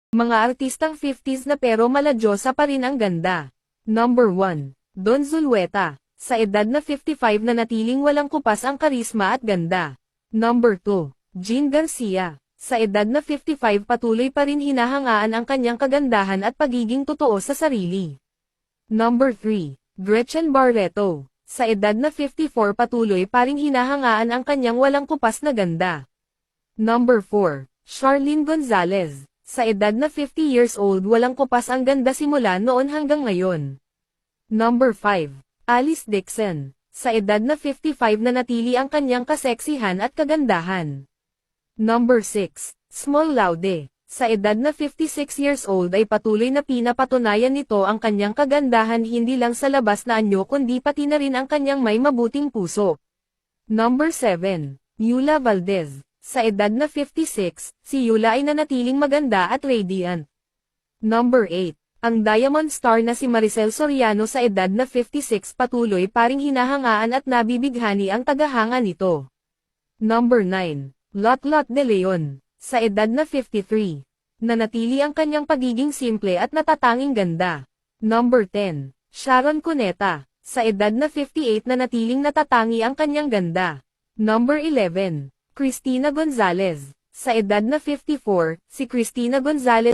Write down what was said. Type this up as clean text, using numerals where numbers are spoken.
Mga artistang 50s na pero maladyosa pa rin ang ganda. Number 1. Don Zulueta. Sa edad na 55 na natiling walang kupas ang karisma at ganda. Number 2. Jean Garcia. Sa edad na 55 patuloy pa rin hinahangaan ang kanyang kagandahan at pagiging totoo sa sarili. Number 3. Gretchen Barreto. Sa edad na 54 patuloy pa rin hinahangaan ang kanyang walang kupas na ganda. Number 4. Charlene Gonzalez. Sa edad na 50 years old walang kupas ang ganda simula noon hanggang ngayon. Number 5. Alice Dixon. Sa edad na 55 na natili ang kanyang kaseksihan at kagandahan. Number 6. Small Laude. Sa edad na 56 years old ay patuloy na pinapatunayan nito ang kanyang kagandahan hindi lang sa labas na anyo kundi pati na rin ang kanyang may mabuting puso. Number 7. Yula Valdez. Sa edad na 56, si Yula ay nanatiling maganda at radiant. Number 8. Ang Diamond Star na si Maricel Soriano sa edad na 56 patuloy pa ring hinahangaan at nabibighani ang tagahanga nito. Number 9. Lot de Leon. Sa edad na 53. Nanatili ang kanyang pagiging simple at natatanging ganda. Number 10. Sharon Cuneta. Sa edad na 58 nanatiling natatangi ang kanyang ganda. Number 11. Cristina Gonzalez. Sa edad na 54, si Cristina Gonzalez